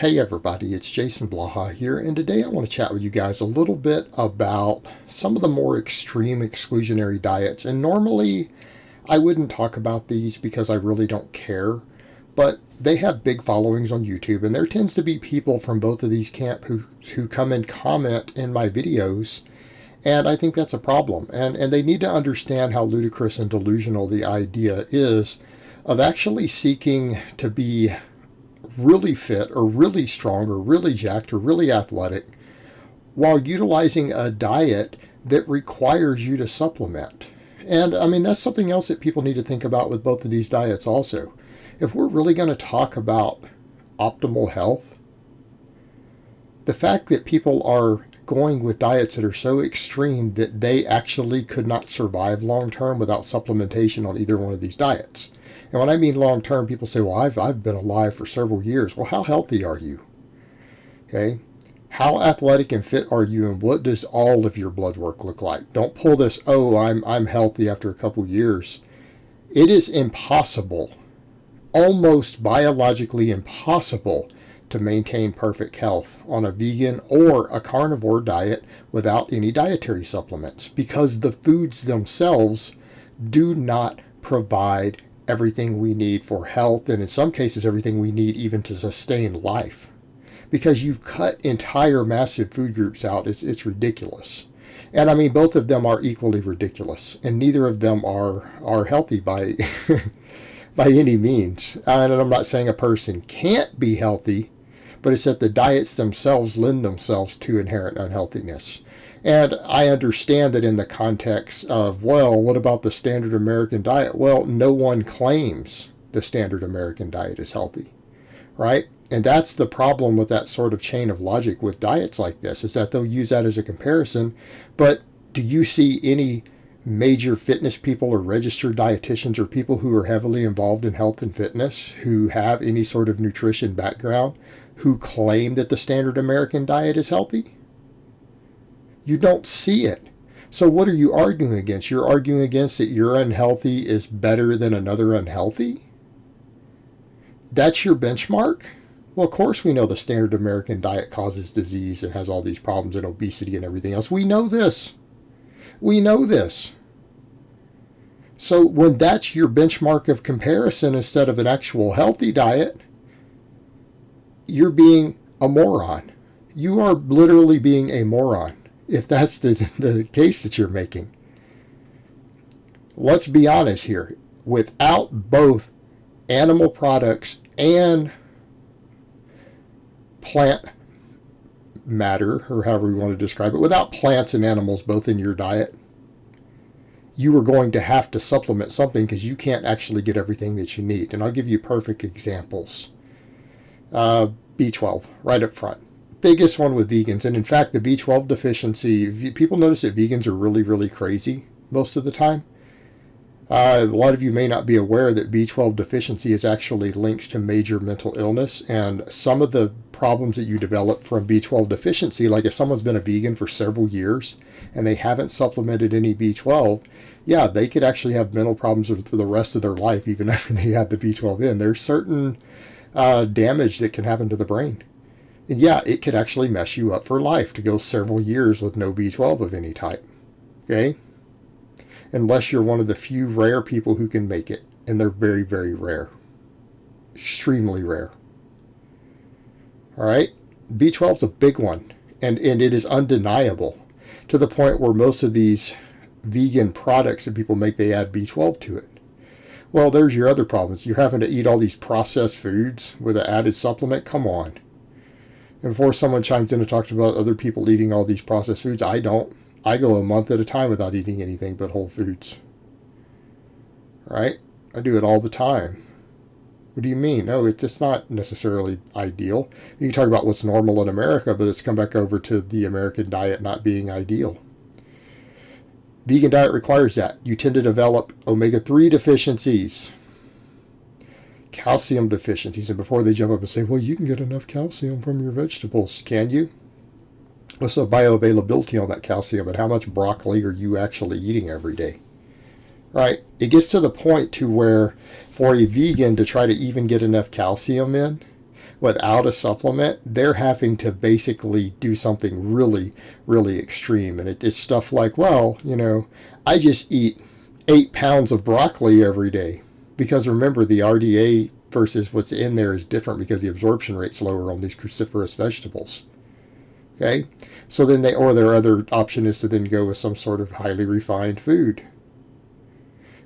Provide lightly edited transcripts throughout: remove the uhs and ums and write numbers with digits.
Hey everybody, it's Jason Blaha here, and today I want to chat with you guys a little bit about some of the more extreme exclusionary diets. And normally I wouldn't talk about these because I really don't care, but they have big followings on YouTube, and there tends to be people from both of these camps who come and comment in my videos, and I think that's a problem. And they need to understand how ludicrous and delusional the idea is of actually seeking to be really fit or really strong or really jacked or really athletic while utilizing a diet that requires you to supplement. And I mean, that's something else that people need to think about with both of these diets also. If we're really going to talk about optimal health, the fact that people are going with diets that are so extreme that they actually could not survive long term without supplementation on either one of these diets. And when I mean long term, people say, well, I've been alive for several years. Well, how healthy are you? Okay. How athletic and fit are you, and what does all of your blood work look like? Don't pull this, oh, I'm healthy after a couple years. It is impossible, almost biologically impossible, to maintain perfect health on a vegan or a carnivore diet without any dietary supplements, because the foods themselves do not provide everything we need for health, and in some cases everything we need even to sustain life, because you've cut entire massive food groups out. It's ridiculous. And I mean, both of them are equally ridiculous, and neither of them are healthy by by any means. And I'm not saying a person can't be healthy, but it's that the diets themselves lend themselves to inherent unhealthiness. And I understand that in the context of, well, what about the standard American diet? Well, no one claims the standard American diet is healthy, right? And that's the problem with that sort of chain of logic with diets like this, is that they'll use that as a comparison. But do you see any major fitness people or registered dietitians or people who are heavily involved in health and fitness who have any sort of nutrition background who claim that the standard American diet is healthy? You don't see it. So what are you arguing against? You're arguing against that your unhealthy is better than another unhealthy? That's your benchmark? Well, of course we know the standard American diet causes disease and has all these problems and obesity and everything else. We know this. We know this. So when that's your benchmark of comparison instead of an actual healthy diet, you're being a moron. You are literally being a moron if that's the case that you're making. Let's be honest here. Without both animal products and plant matter, or however you want to describe it, without plants and animals both in your diet, you are going to have to supplement something because you can't actually get everything that you need. And I'll give you perfect examples. B12, right up front. Biggest one with vegans. And in fact, the B12 deficiency, people notice that vegans are really, really crazy most of the time. A lot of you may not be aware that B12 deficiency is actually linked to major mental illness, and some of the problems that you develop from B12 deficiency, like if someone's been a vegan for several years and they haven't supplemented any B12, yeah, they could actually have mental problems for the rest of their life even after they had the B12 in. There's certain damage that can happen to the brain. And yeah, it could actually mess you up for life to go several years with no B12 of any type. Okay? Unless you're one of the few rare people who can make it. And they're very, very rare. Extremely rare. Alright? B12 is a big one. And it is undeniable. To the point where most of these vegan products that people make, they add B12 to it. Well, there's your other problems. You're having to eat all these processed foods with an added supplement. Come on. And before someone chimes in and talks about other people eating all these processed foods, I don't. I go a month at a time without eating anything but whole foods. Right? I do it all the time. What do you mean? No, it's not necessarily ideal. You can talk about what's normal in America, but it's come back over to the American diet not being ideal. Vegan diet requires that. You tend to develop omega-3 deficiencies, calcium deficiencies, and before they jump up and say, well, you can get enough calcium from your vegetables. Can you? What's the bioavailability on that calcium, and how much broccoli are you actually eating every day? Right? It gets to the point to where for a vegan to try to even get enough calcium in, without a supplement, they're having to basically do something really, really extreme. And it's stuff like, well, I just eat 8 pounds of broccoli every day. Because remember, the RDA versus what's in there is different because the absorption rate's lower on these cruciferous vegetables. Okay? So then their other option is to then go with some sort of highly refined food.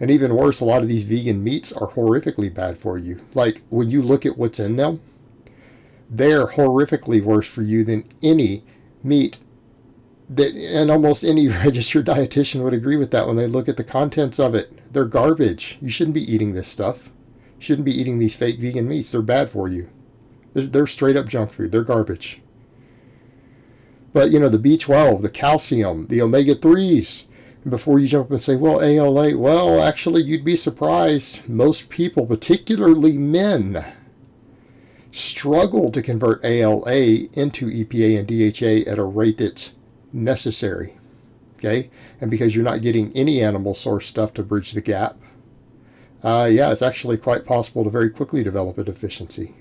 And even worse, a lot of these vegan meats are horrifically bad for you. Like, when you look at what's in them, they're horrifically worse for you than any meat that, and almost any registered dietitian would agree with that when they look at the contents of it. They're garbage. You shouldn't be eating this stuff. You shouldn't be eating these fake vegan meats. They're bad for you. They're straight up junk food. They're garbage. But, the B12, the calcium, the omega-3s, before you jump up and say, well, ALA, well, actually, you'd be surprised. Most people, particularly men, struggle to convert ALA into EPA and DHA at a rate that's necessary. Okay? And because you're not getting any animal source stuff to bridge the gap, it's actually quite possible to very quickly develop a deficiency.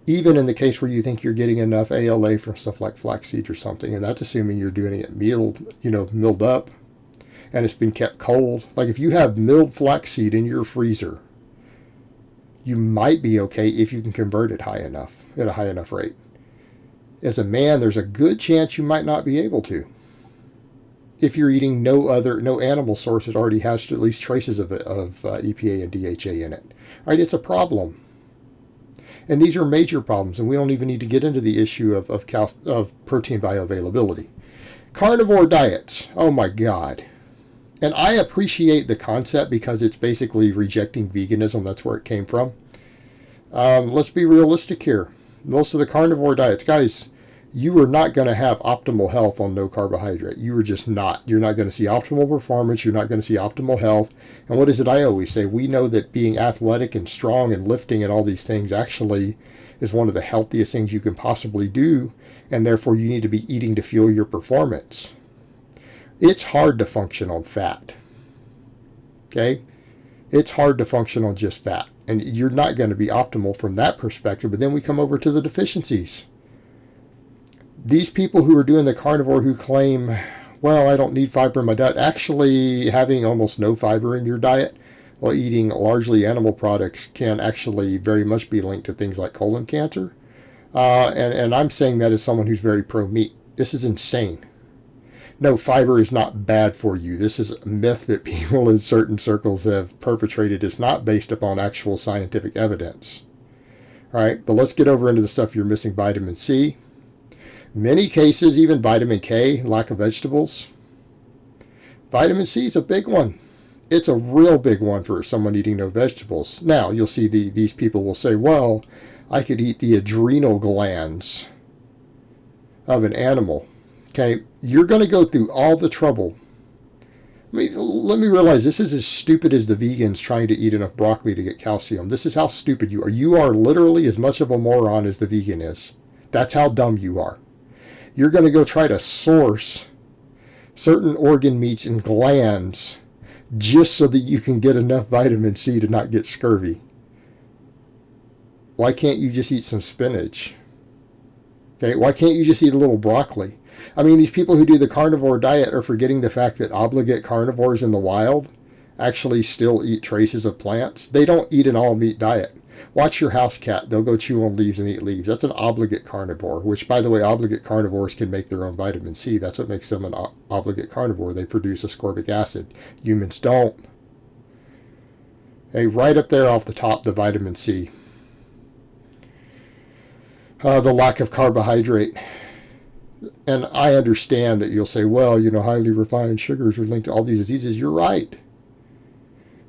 Even in the case where you think you're getting enough ALA from stuff like flaxseed or something, and that's assuming you're doing it milled up, and it's been kept cold. Like if you have milled flaxseed in your freezer, you might be okay if you can convert it at a high enough rate. As a man, there's a good chance you might not be able to. If you're eating no animal source that already has at least traces of EPA and DHA in it. All right, it's a problem. And these are major problems, and we don't even need to get into the issue of protein bioavailability. Carnivore diets, oh my God. And I appreciate the concept because it's basically rejecting veganism. That's where it came from. Let's be realistic here. Most of the carnivore diets, guys, you are not going to have optimal health on no carbohydrate. You are just not. You're not going to see optimal performance. You're not going to see optimal health. And what is it I always say? We know that being athletic and strong and lifting and all these things actually is one of the healthiest things you can possibly do. And therefore, you need to be eating to fuel your performance. It's hard to function on fat. Okay? It's hard to function on just fat. And you're not going to be optimal from that perspective. But then we come over to the deficiencies. These people who are doing the carnivore who claim, well, I don't need fiber in my diet, actually having almost no fiber in your diet while eating largely animal products can actually very much be linked to things like colon cancer. And I'm saying that as someone who's very pro-meat. This is insane. No, fiber is not bad for you. This is a myth that people in certain circles have perpetrated. It's not based upon actual scientific evidence. All right, but let's get over into the stuff you're missing. Vitamin C. Many cases, even vitamin K, lack of vegetables. Vitamin C is a big one. It's a real big one for someone eating no vegetables. Now, you'll see these people will say, well, I could eat the adrenal glands of an animal. Okay, you're going to go through all the trouble. Let me realize this is as stupid as the vegans trying to eat enough broccoli to get calcium. This is how stupid you are. You are literally as much of a moron as the vegan is. That's how dumb you are. You're going to go try to source certain organ meats and glands just so that you can get enough vitamin C to not get scurvy. Why can't you just eat some spinach? Okay, why can't you just eat a little broccoli? I mean, these people who do the carnivore diet are forgetting the fact that obligate carnivores in the wild actually still eat traces of plants. They don't eat an all-meat diet. Watch your house cat. They'll go chew on leaves and eat leaves. That's an obligate carnivore, which, by the way, obligate carnivores can make their own vitamin C. That's what makes them an obligate carnivore. They produce ascorbic acid. Humans don't. Hey, right up there off the top, the vitamin C. The lack of carbohydrate. And I understand that you'll say, well, highly refined sugars are linked to all these diseases. You're right.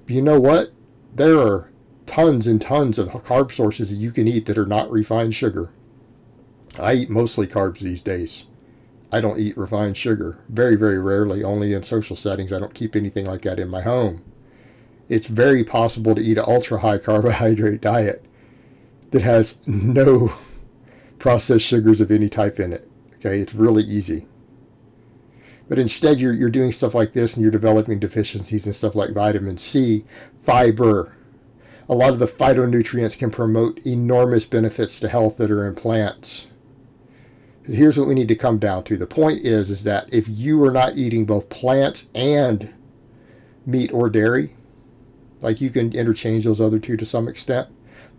But you know what? There are tons and tons of carb sources that you can eat that are not refined sugar. I eat mostly carbs these days. I don't eat refined sugar. Very, very rarely. Only in social settings. I don't keep anything like that in my home. It's very possible to eat an ultra-high carbohydrate diet that has no processed sugars of any type in it. Okay, it's really easy. But instead, you're doing stuff like this, and you're developing deficiencies and stuff like vitamin C, fiber, A lot of the phytonutrients can promote enormous benefits to health that are in plants. Here's what we need to come down to. The point is that if you are not eating both plants and meat or dairy, like you can interchange those other two to some extent,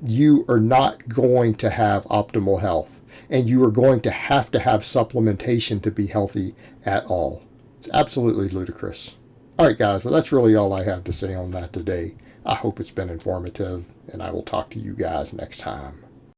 you are not going to have optimal health. And you are going to have supplementation to be healthy at all. It's absolutely ludicrous. All right, guys, well, that's really all I have to say on that today. I hope it's been informative, and I will talk to you guys next time.